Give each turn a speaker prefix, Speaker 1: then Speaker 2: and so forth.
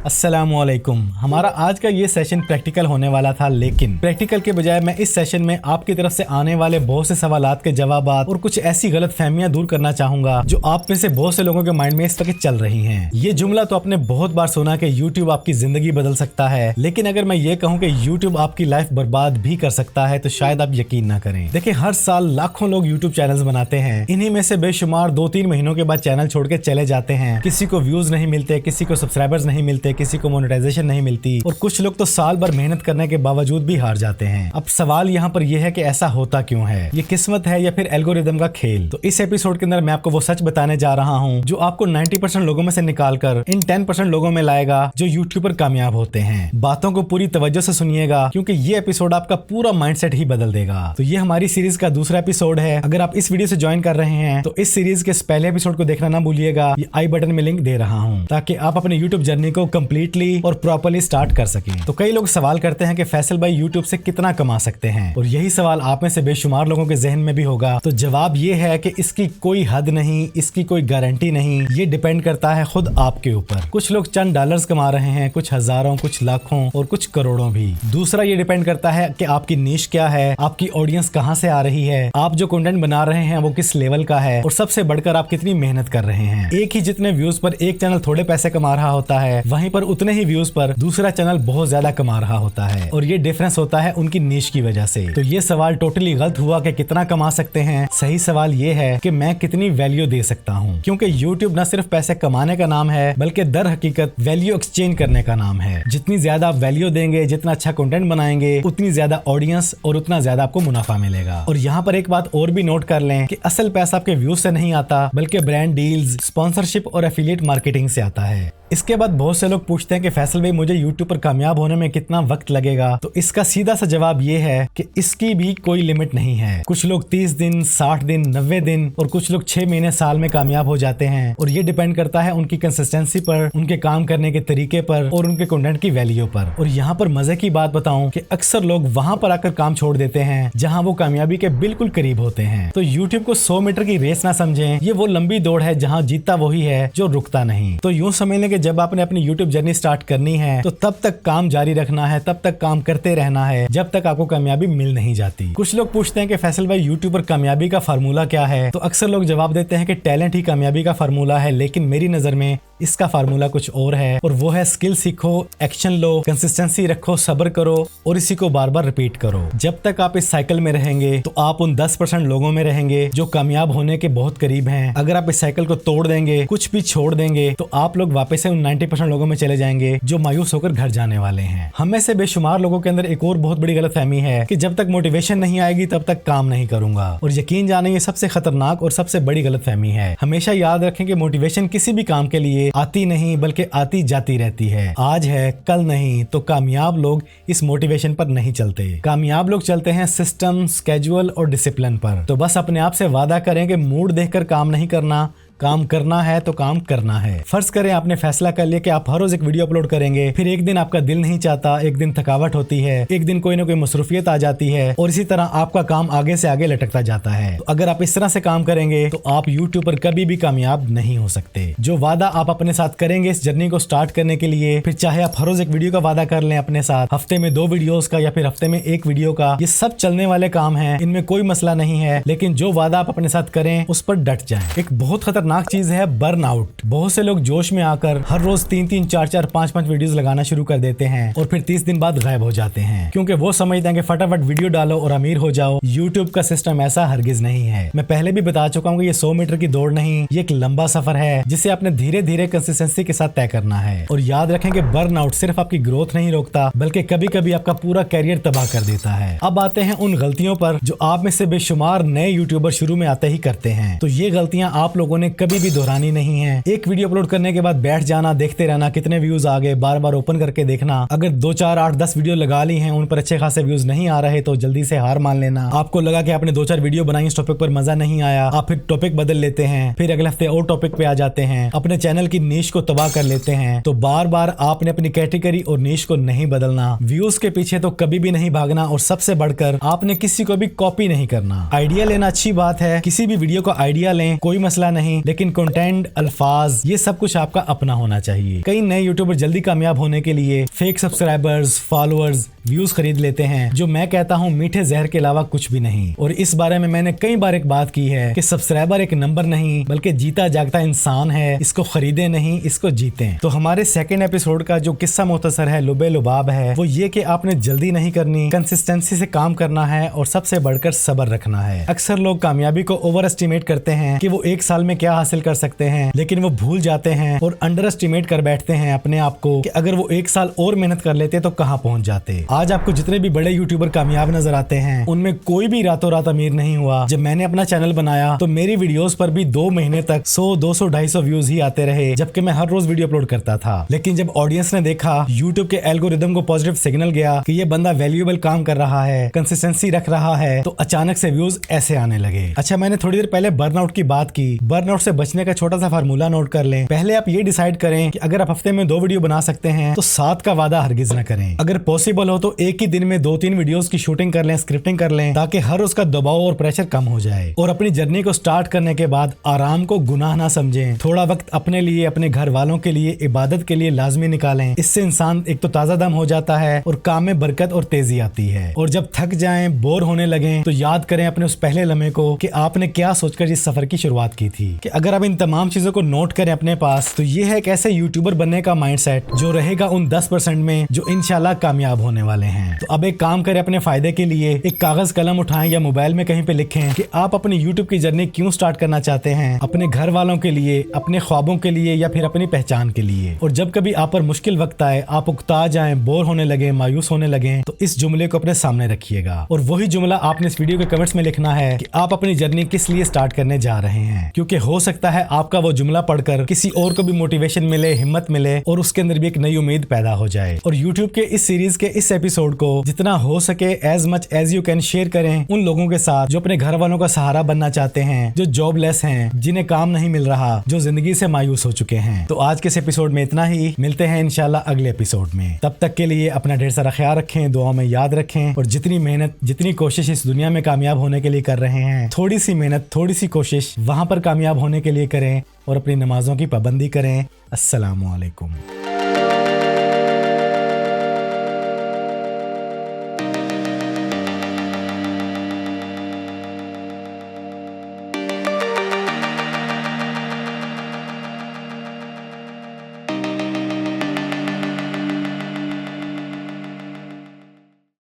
Speaker 1: अस्सलामुअलैकुम। हमारा आज का ये सेशन प्रैक्टिकल होने वाला था, लेकिन प्रैक्टिकल के बजाय मैं इस सेशन में आपकी तरफ से आने वाले बहुत से सवालात के जवाबात और कुछ ऐसी गलत फहमियां दूर करना चाहूंगा जो आप में से बहुत से लोगों के माइंड में इस वक्त चल रही हैं। ये जुमला तो आपने बहुत बार सुना कि YouTube आपकी जिंदगी बदल सकता है, लेकिन अगर मैं ये कहूँ कि YouTube आपकी लाइफ बर्बाद भी कर सकता है तो शायद आप यकीन ना करें। देखिए, हर साल लाखों लोग YouTube चैनल्स बनाते हैं। इन्हीं में से बेशुमार 2-3 महीनों के बाद चैनल छोड़ के चले जाते हैं। किसी को व्यूज नहीं मिलते, किसी को सब्सक्राइबर्स नहीं मिलते, किसी को मोनेटाइजेशन नहीं मिलती और कुछ लोग तो साल भर मेहनत करने के बावजूद भी हार जाते हैं। अब सवाल यहाँ पर यह है कि ऐसा होता क्यों है? ये किस्मत है या फिर एल्गोरिदम का खेल? तो इस एपिसोड के अंदर मैं आपको वो सच बताने जा रहा हूँ जो आपको 90% लोगों में से निकालकर इन 10% लोगों में लाएगा जो यूट्यूब पर कामयाब होते हैं। बातों को पूरी तवज्जो से सुनिएगा क्योंकि ये एपिसोड आपका पूरा माइंडसेट ही बदल देगा। तो ये हमारी सीरीज का दूसरा एपिसोड है। अगर आप इस वीडियो से ज्वाइन कर रहे हैं तो इस सीरीज के पहले एपिसोड को देखना ना भूलिएगा। ये आई बटन में लिंक दे रहा हूँ ताकि आप अपने यूट्यूब जर्नी को कंप्लीटली और प्रॉपर्ली स्टार्ट कर सकें। तो कई लोग सवाल करते हैं कि फैसल भाई यूट्यूब से कितना कमा सकते हैं, और यही सवाल आप में से बेशुमार लोगों के जहन में भी होगा। तो जवाब ये है कि इसकी कोई हद नहीं, इसकी कोई गारंटी नहीं। ये डिपेंड करता है खुद आपके ऊपर। कुछ लोग चंद डॉलर्स कमा रहे हैं, कुछ हजारों, कुछ लाखों और कुछ करोड़ों भी। दूसरा ये डिपेंड करता है कि आपकी नीश क्या है, आपकी ऑडियंस कहाँ से आ रही है, आप जो कंटेंट बना रहे हैं वो किस लेवल का है, और सबसे बढ़कर आप कितनी मेहनत कर रहे हैं। एक ही जितने व्यूज पर एक चैनल थोड़े पैसे कमा रहा होता है, वहीं पर उतने ही व्यूज पर दूसरा चैनल बहुत ज्यादा कमा रहा होता है, और ये डिफरेंस होता है उनकी नीश की वजह से। तो ये सवाल टोटली गलत हुआ कि कितना कमा सकते हैं। सही सवाल ये है कि मैं कितनी वैल्यू दे सकता हूँ, क्योंकि यूट्यूब न सिर्फ पैसे कमाने का नाम है बल्कि दर हकीकत वैल्यू एक्सचेंज करने का नाम है। जितनी ज्यादा आप वैल्यू देंगे, जितना अच्छा कंटेंट बनाएंगे, उतनी ज्यादा ऑडियंस और उतना ज्यादा आपको मुनाफा मिलेगा। और यहाँ पर एक बात और भी नोट कर लें कि असल पैसा आपके व्यूज से नहीं आता बल्कि ब्रांड डील्स, स्पॉन्सरशिप और एफिलिएट मार्केटिंग से आता है। इसके बाद बहुत से लोग पूछते हैं कि फैसल भाई मुझे यूट्यूब पर कामयाब होने में कितना वक्त लगेगा? तो इसका सीधा सा जवाब ये है कि इसकी भी कोई लिमिट नहीं है। कुछ लोग 30 दिन, 60 दिन, 90 दिन और कुछ लोग 6 महीने, साल में कामयाब हो जाते हैं। और ये डिपेंड करता है उनकी कंसिस्टेंसी पर, उनके काम करने के तरीके पर और उनके कंटेंट की वैल्यू पर। और यहाँ पर मजे की बात बताऊं कि अक्सर लोग वहां पर आकर काम छोड़ देते हैं जहाँ वो कामयाबी के बिल्कुल करीब होते हैं। तो यूट्यूब को 100 मीटर की रेस ना समझें। ये वो लंबी दौड़ है जहाँ जीतता वही है जो रुकता नहीं। तो यूं समझ लें कि जब आपने अपनी यूट्यूब जर्नी स्टार्ट करनी है तो तब तक काम जारी रखना है, तब तक काम करते रहना है जब तक आपको कामयाबी मिल नहीं जाती। कुछ लोग पूछते हैं कि फैसल भाई यूट्यूब पर कामयाबी का फार्मूला क्या है? तो अक्सर लोग जवाब देते हैं कि टैलेंट ही कामयाबी का फार्मूला है, लेकिन मेरी नजर में इसका फार्मूला कुछ और है, और वो है स्किल सीखो, एक्शन लो, कंसिस्टेंसी रखो, सब्र करो और इसी को बार बार रिपीट करो। जब तक आप इस साइकिल में रहेंगे तो आप उन 10% लोगों में रहेंगे जो कामयाब होने के बहुत करीब हैं। अगर आप इस साइकिल को तोड़ देंगे, कुछ भी छोड़ देंगे, तो आप लोग वापस से उन 90% लोगों में चले जाएंगे जो मायूस होकर घर जाने वाले हैं। हम में से बेशुमार लोगों के अंदर एक और बहुत बड़ी गलतफहमी है कि जब तक मोटिवेशन नहीं आएगी तब तक काम नहीं करूंगा, और यकीन जाने ये सबसे खतरनाक और सबसे बड़ी गलतफहमी है। हमेशा याद रखें कि मोटिवेशन किसी भी काम के लिए आती नहीं बल्कि आती जाती रहती है। आज है कल नहीं। तो कामयाब लोग इस मोटिवेशन पर नहीं चलते। कामयाब लोग चलते हैं सिस्टम, स्केड्यूल और डिसिप्लिन पर। तो बस अपने आप से वादा करें कि मूड देखकर काम नहीं करना, काम करना है तो काम करना है। फर्ज करें आपने फैसला कर लिया कि आप हर रोज एक वीडियो अपलोड करेंगे, फिर एक दिन आपका दिल नहीं चाहता, एक दिन थकावट होती है, एक दिन कोई ना कोई मसरूफियत आ जाती है, और इसी तरह आपका काम आगे से आगे लटकता जाता है। तो अगर आप इस तरह से काम करेंगे तो आप यूट्यूब पर कभी भी कामयाब नहीं हो सकते। जो वादा आप अपने साथ करेंगे इस जर्नी को स्टार्ट करने के लिए, फिर चाहे आप हर रोज एक वीडियो का वादा कर लें अपने साथ, हफ्ते में 2 वीडियोस का या फिर हफ्ते में 1 वीडियो का, ये सब चलने वाले काम है, इनमें कोई मसला नहीं है। लेकिन जो वादा आप अपने साथ करें उस पर डट जाएं। एक बहुत खतरनाक चीज है बर्नआउट। बहुत से लोग जोश में आकर हर रोज 3-3, 4-4, 5-5 वीडियोस लगाना शुरू कर देते हैं और फिर 30 दिन बाद गायब हो जाते हैं, क्योंकि वो समझते हैं कि फटाफट वीडियो डालो और अमीर हो जाओ। यूट्यूब का सिस्टम ऐसा हरगिज नहीं है। मैं पहले भी बता चुका हूँ कि ये 100 मीटर की दौड़ नहीं, ये एक लंबा सफर है जिसे आपने धीरे धीरे कंसिस्टेंसी के साथ तय करना है। और याद रखें कि बर्नआउट सिर्फ आपकी ग्रोथ नहीं रोकता बल्कि कभी कभी आपका पूरा कैरियर तबाह कर देता है। अब आते हैं उन गलतियों पर जो आप में से बेशुमार नए यूट्यूबर शुरू में आते ही करते हैं। तो ये गलतियां आप लोगों ने कभी भी दोहरानी नहीं है। एक वीडियो अपलोड करने के बाद बैठ जाना, देखते रहना कितने व्यूज आ गए, बार बार ओपन करके देखना। अगर 2, 4, 8, 10 वीडियो लगा ली हैं, उन पर अच्छे खासे व्यूज नहीं आ रहे तो जल्दी से हार मान लेना। आपको लगा कि आपने 2-4 वीडियो बनाई, इस टॉपिक पर मजा नहीं आया, आप फिर टॉपिक बदल लेते हैं, फिर अगले हफ्ते और टॉपिक पे आ जाते हैं, अपने चैनल की नीश को तबाह कर लेते हैं। तो बार बार आपने अपनी कैटेगरी और नीश को नहीं बदलना, व्यूज के पीछे तो कभी भी नहीं भागना, और सबसे बढ़कर आपने किसी को भी कॉपी नहीं करना। आइडिया लेना अच्छी बात है, किसी भी वीडियो का आइडिया लें, कोई मसला नहीं, लेकिन कंटेंट, अल्फाज, ये सब कुछ आपका अपना होना चाहिए। कई नए यूट्यूबर जल्दी कामयाब होने के लिए फेक सब्सक्राइबर्स, फॉलोअर्स, व्यूज खरीद लेते हैं, जो मैं कहता हूँ मीठे जहर के अलावा कुछ भी नहीं। और इस बारे में मैंने कई बार एक बात की है कि सब्सक्राइबर एक नंबर नहीं बल्कि जीता जागता इंसान है, इसको खरीदे नहीं, इसको जीते। तो हमारे सेकंड एपिसोड का जो किस्सा मुख्तसर है, लुबे लुबाब है, वो ये कि आपने जल्दी नहीं करनी, कंसिस्टेंसी से काम करना है और सबसे बढ़कर सब्र रखना है। अक्सर लोग कामयाबी को ओवर एस्टिमेट करते हैं कि वो एक साल में क्या हासिल कर सकते हैं, लेकिन वो भूल जाते हैं और अंडर एस्टिमेट कर बैठते हैं अपने आप को कि अगर वो एक साल और मेहनत कर लेते तो कहाँ पहुंच जाते। आज आपको जितने भी बड़े यूट्यूबर कामयाब नजर आते हैं, उनमें कोई भी रातों रात अमीर नहीं हुआ। जब मैंने अपना चैनल बनाया तो मेरी वीडियोस पर भी 2 महीने तक 100, 200, 250 व्यूज ही आते रहे, जबकि मैं हर रोज वीडियो अपलोड करता था। लेकिन जब ऑडियंस ने देखा, यूट्यूब के एल्गोरिदम को पॉजिटिव सिग्नल गया कि ये बंदा वैल्यूएबल काम कर रहा है, कंसिस्टेंसी रख रहा है, तो अचानक से व्यूज ऐसे आने लगे। अच्छा, मैंने थोड़ी देर पहले बर्नआउट की बात की। बर्नआउट से बचने का छोटा सा फार्मूला नोट कर लें। पहले आप ये डिसाइड करें कि अगर आप हफ्ते में 2 वीडियो बना सकते हैं तो 7 का वादा हरगिज न करें। अगर पॉसिबल हो तो एक ही दिन में 2-3 वीडियोस की शूटिंग कर लें, स्क्रिप्टिंग कर लें, ताकि हर उसका दबाव और प्रेशर कम हो जाए। और अपनी जर्नी को स्टार्ट करने के बाद आराम को गुनाह ना समझें। थोड़ा वक्त अपने लिए, अपने घर वालों के लिए, इबादत के लिए लाजमी निकालें। इससे इंसान एक तो ताजा दम हो जाता है और काम में बरकत और तेजी आती है। और जब थक जाएं, बोर होने लगें, तो याद करें अपने उस पहले लम्हे को कि आपने क्या सोचकर इस सफर की शुरुआत की थी। कि अगर आप इन तमाम चीजों को नोट करें अपने पास, तो ये है एक ऐसे यूट्यूबर बनने का माइंडसेट जो रहेगा उन 10% में जो इंशाल्लाह कामयाब होने वाले हैं। तो अब एक काम करें अपने फायदे के लिए, एक कागज कलम उठाएं या मोबाइल में कहीं पे लिखें कि आप अपनी यूट्यूब की जर्नी क्यों स्टार्ट करना चाहते हैं, अपने घर वालों के लिए, अपने ख्वाबों के लिए या फिर अपनी पहचान के लिए। और जब कभी आप पर मुश्किल वक्त आए, आप उकता जाएं, बोर होने लगे, मायूस होने लगे, तो इस जुमले को अपने सामने रखिएगा। और वही जुमला आपने इस वीडियो के कमेंट्स में लिखना है कि आप अपनी जर्नी किस लिए स्टार्ट करने जा रहे हैं, क्योंकि हो सकता है आपका वो जुमला पढ़कर किसी और को भी मोटिवेशन मिले, हिम्मत मिले और उसके अंदर भी एक नई उम्मीद पैदा हो जाए। और यूट्यूब के इस सीरीज के इस एपिसोड को जितना हो सके as much as you can share करें उन लोगों के साथ जो अपने घर वालों का सहारा बनना चाहते हैं, जो जॉबलेस हैं, जिन्हें काम नहीं मिल रहा, जो जिंदगी से मायूस हो चुके हैं। तो आज के इस एपिसोड में इतना ही। मिलते हैं इंशाल्लाह अगले एपिसोड में। तब तक के लिए अपना ढेर सारा ख्याल रखें, दुआ में याद रखें और जितनी मेहनत, जितनी कोशिश इस दुनिया में कामयाब होने के लिए कर रहे हैं, थोड़ी सी मेहनत, थोड़ी सी कोशिश वहां पर कामयाब होने के लिए करें और अपनी नमाजों की पाबंदी करें। अस्सलामु अलैकुम।